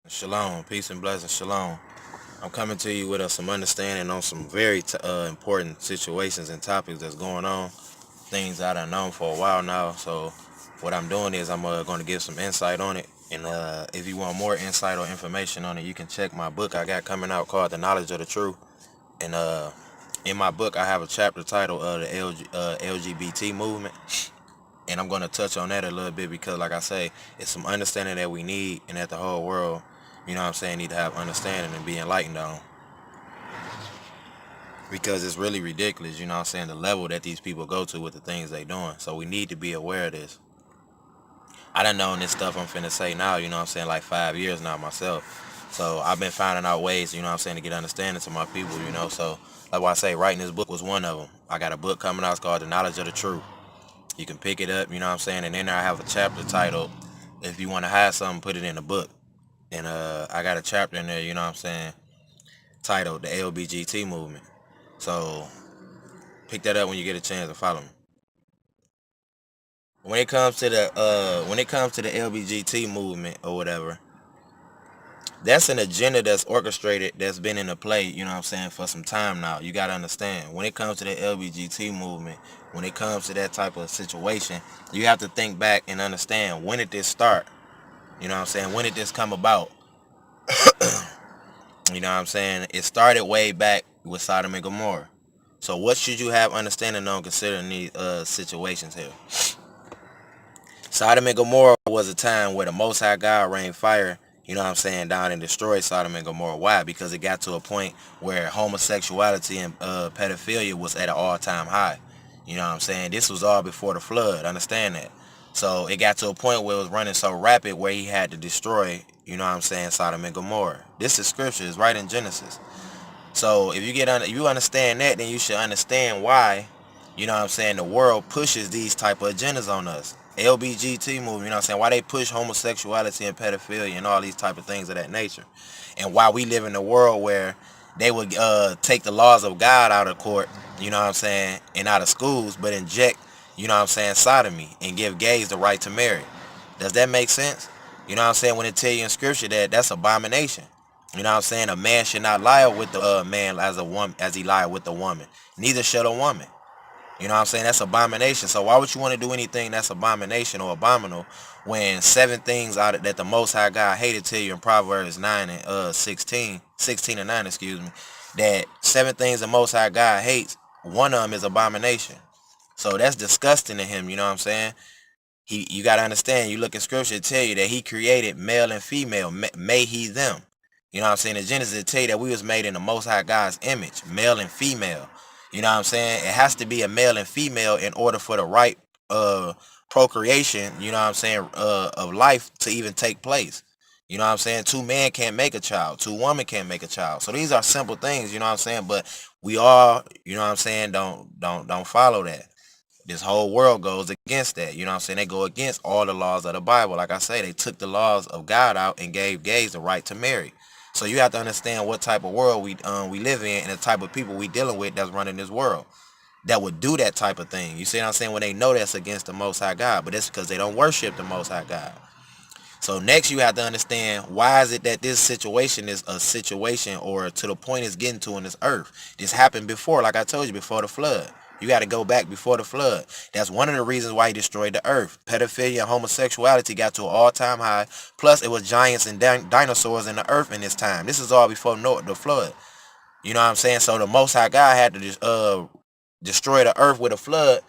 Shalom, peace and blessings, shalom. I'm coming to you with some understanding on some very important situations and topics that's going on, things that I've known for a while now. So what I'm doing is I'm going to give some insight on it. And if you want more insight or information on it, you can check my book I got coming out called The Knowledge of the Truth. And in my book, I have a chapter titled the LGBT movement. And I'm going to touch on that a little bit because, like I say, it's some understanding that we need and that the whole world, need to have understanding and be enlightened on. Because it's really ridiculous, the level that these people go to with the things they doing. So we need to be aware of this. I done known this stuff I'm finna say now, like 5 years now myself. So I've been finding out ways, to get understanding to my people, So like what I say, writing this book was one of them. I got a book coming out, it's called The Knowledge of the Truth. You can pick it up, and then I have a chapter titled, if you want to hide something, put it in the book. And I got a chapter in there, titled the LGBT movement. So pick that up when you get a chance to follow me. When it comes to the LGBT movement or whatever, that's an agenda that's orchestrated, that's been in the play, for some time now. You got to understand, when it comes to the LGBT movement, when it comes to that type of situation, you have to think back and understand, when did this start? When did this come about? It started way back with Sodom and Gomorrah. So what should you have understanding on considering these situations here? Sodom and Gomorrah was a time where the Most High God rained fire, down and destroyed Sodom and Gomorrah. Why? Because it got to a point where homosexuality and pedophilia was at an all-time high. This was all before the flood. Understand that. So it got to a point where it was running so rapid where he had to destroy, Sodom and Gomorrah. This is scripture. It's right in Genesis. So if you understand that, then you should understand why, the world pushes these type of agendas on us. LGBT movement, why they push homosexuality and pedophilia and all these type of things of that nature. And why we live in a world where they would take the laws of God out of court, and out of schools, but inject, sodomy and give gays the right to marry. Does that make sense? When it tell you in scripture that that's abomination. A man should not lie with the man as a woman, as he lied with the woman. Neither should a woman. That's abomination. So why would you want to do anything that's abomination or abominable when 7 things out of that the Most High God hated to you in Proverbs 9 and 16 and 9, excuse me, that 7 things the Most High God hates, one of them is abomination. So that's disgusting to him, You got to understand, you look at scripture, it tell you that he created male and female, made he them. In Genesis, it tell you that we was made in the Most High God's image, male and female. It has to be a male and female in order for the right procreation, of life to even take place. 2 men can't make a child, 2 women can't make a child. So these are simple things, but we all, don't follow that. This whole world goes against that. They go against all the laws of the Bible. Like I say, they took the laws of God out and gave gays the right to marry. So you have to understand what type of world we live in and the type of people we dealing with that's running this world that would do that type of thing. You see what I'm saying? When they know that's against the Most High God, but it's because they don't worship the Most High God. So next you have to understand, why is it that this situation is a situation, or to the point it's getting to in this earth? This happened before, like I told you, before the flood. You got to go back before the flood. That's one of the reasons why he destroyed the earth. Pedophilia and homosexuality got to an all-time high. Plus, it was giants and dinosaurs in the earth in this time. This is all before the flood. So the Most High God had to destroy the earth with a flood,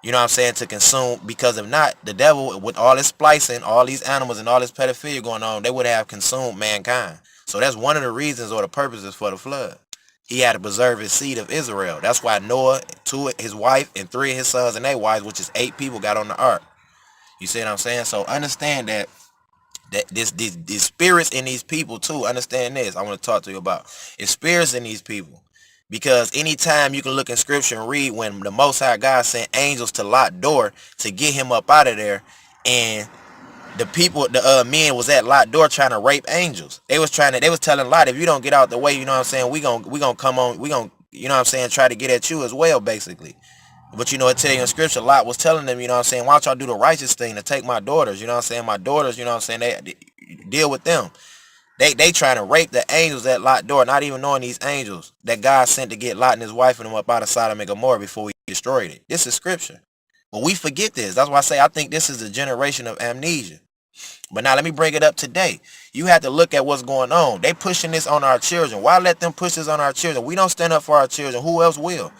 to consume, because if not, the devil, with all this splicing, all these animals and all this pedophilia going on, they would have consumed mankind. So that's one of the reasons or the purposes for the flood. He had to preserve his seed of Israel. That's why Noah, 2 his wife, and 3 of his sons and their wives, which is 8 people, got on the ark. You see what I'm saying? So understand that these spirits in these people too. Understand this. I want to talk to you about. It's spirits in these people. Because anytime you can look in scripture and read when the Most High God sent angels to Lot door to get him up out of there, and the people, the men was at Lot door trying to rape angels. They was telling Lot, if you don't get out the way, we gonna come on, we gonna, try to get at you as well, basically. But it tell you in scripture, Lot was telling them, why don't y'all do the righteous thing to take my daughters, my daughters, they deal with them. They trying to rape the angels at Lot's door, not even knowing these angels that God sent to get Lot and his wife and them up out of Sodom and Gomorrah before he destroyed it. This is scripture. But we forget this. That's why I say I think this is a generation of amnesia. But now let me bring it up today. You have to look at what's going on. They pushing this on our children. Why let them push this on our children? We don't stand up for our children. Who else will?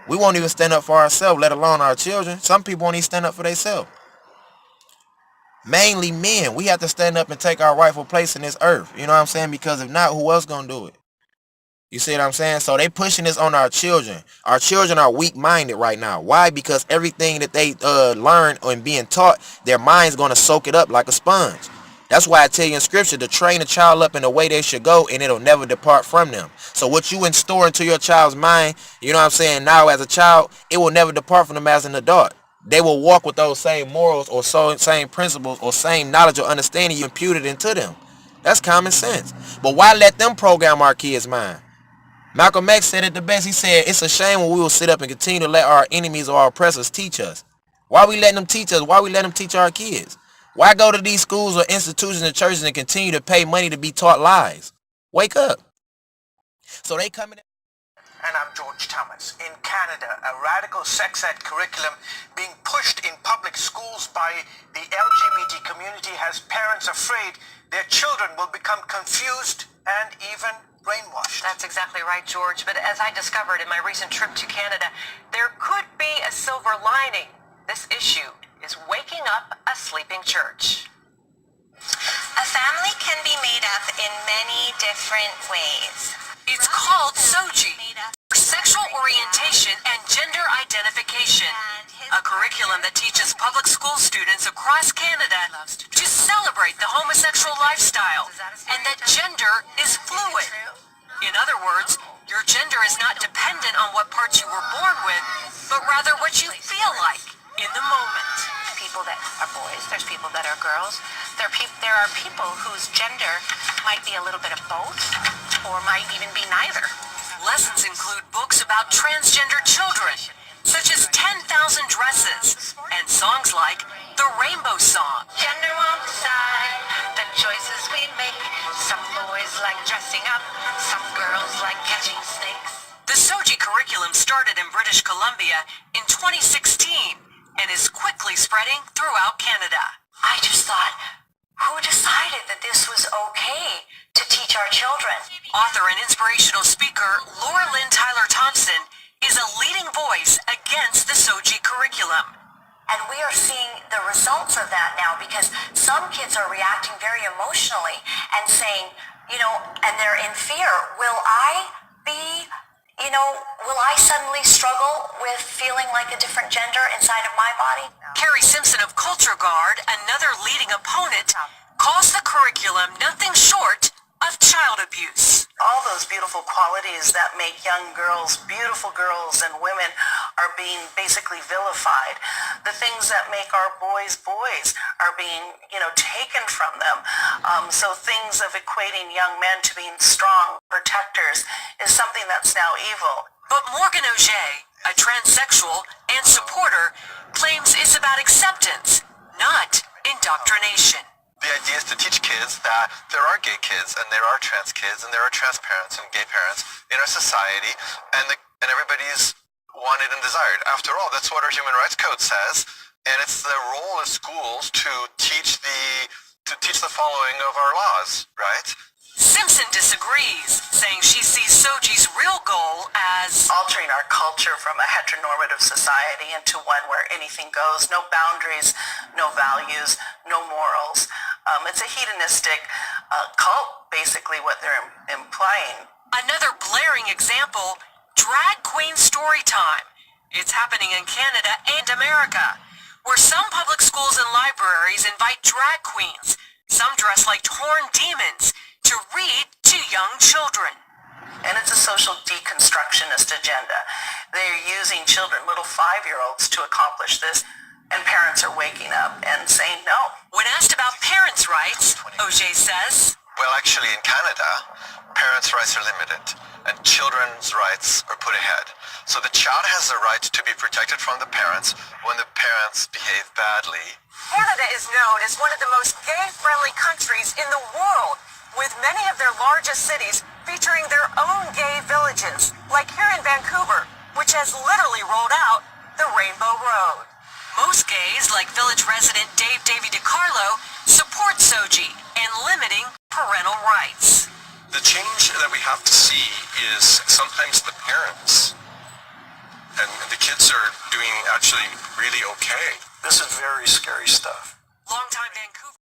We won't even stand up for ourselves, let alone our children. Some people won't even stand up for themselves. Mainly men. We have to stand up and take our rightful place in this earth. You know what I'm saying? Because if not, who else gonna do it? You see what I'm saying? So they pushing this on our children. Our children are weak-minded right now. Why? Because everything that they learn and being taught, their mind's going to soak it up like a sponge. That's why I tell you in scripture to train a child up in the way they should go, and it'll never depart from them. So what you instore into your child's mind, you know what I'm saying, now as a child, it will never depart from them as an adult. They will walk with those same morals or same principles or same knowledge or understanding you imputed into them. That's common sense. But why let them program our kids' mind? Malcolm X said it the best. He said, it's a shame when we will sit up and continue to let our enemies or our oppressors teach us. Why we letting them teach us? Why we letting them teach our kids? Why go to these schools or institutions and churches and continue to pay money to be taught lies? Wake up. So they come in. And I'm George Thomas. In Canada, a radical sex ed curriculum being pushed in public schools by the LGBT community has parents afraid their children will become confused and even brainwashed. That's exactly right, George. But as I discovered in my recent trip to Canada, there could be a silver lining. This issue is waking up a sleeping church. A family can be made up in many different ways. It's called SOGI, Sexual Orientation and Gender Identification, a curriculum that teaches public school students across Canada to celebrate the homosexual lifestyle and that gender is fluid. In other words, your gender is not dependent on what parts you were born with, but rather what you feel like in the moment. People that are boys, there's people that are girls. There are people whose gender might be a little bit of both or might even be neither. Lessons include books about transgender children, such as 10,000 Dresses, and songs like the Rainbow Song. Gender won't decide the choices we make. Some boys like dressing up, some girls like catching snakes. The SOGI curriculum started in British Columbia in 2016 and is quickly spreading throughout Canada. I just thought, who decided that this was okay to teach our children? Author and inspirational speaker Laura Lynn Tyler Thompson is a leading voice against the SOGI curriculum. And we are seeing the results of that now because some kids are reacting very emotionally and saying, and they're in fear. Will I suddenly struggle with feeling like a different gender inside of my body? Carrie Simpson of Culture Guard, another leading opponent, calls the curriculum nothing short of child abuse. All those beautiful qualities that make young girls, beautiful girls and women are being basically vilified. The things that make our boys boys are being, taken from them. So things of equating young men to being strong protectors is something that's now evil. But Morgan Auger, a transsexual and supporter, claims it's about acceptance, not indoctrination. The idea is to teach kids that there are gay kids and there are trans kids and there are trans parents and gay parents in our society, and everybody is wanted and desired. After all, that's what our Human Rights Code says, and it's the role of schools to teach the following of our laws, right? Simpson disagrees, saying she sees SOGI's real goal as altering our culture from a heteronormative society into one where anything goes, no boundaries, no values, no morals. It's a hedonistic cult, basically what they're implying. Another blaring example, drag queen story time. It's happening in Canada and America, where some public schools and libraries invite drag queens, some dressed like horned demons, to read to young children. And it's a social deconstructionist agenda. They're using children, little 5-year-olds, to accomplish this, and parents are waking up and saying no. When asked about parents' rights, Auger says, well, actually in Canada, parents' rights are limited and children's rights are put ahead. So the child has the right to be protected from the parents when the parents behave badly. Canada is known as one of the most gay-friendly countries in the world, with many of their largest cities featuring their own gay villages, like here in Vancouver, which has literally rolled out the Rainbow Road. Most gays, like village resident Dave Davy DiCarlo, support Soji and limiting parental rights. The change that we have to see is sometimes the parents, and the kids are doing actually really okay. This is very scary stuff. Longtime Vancouver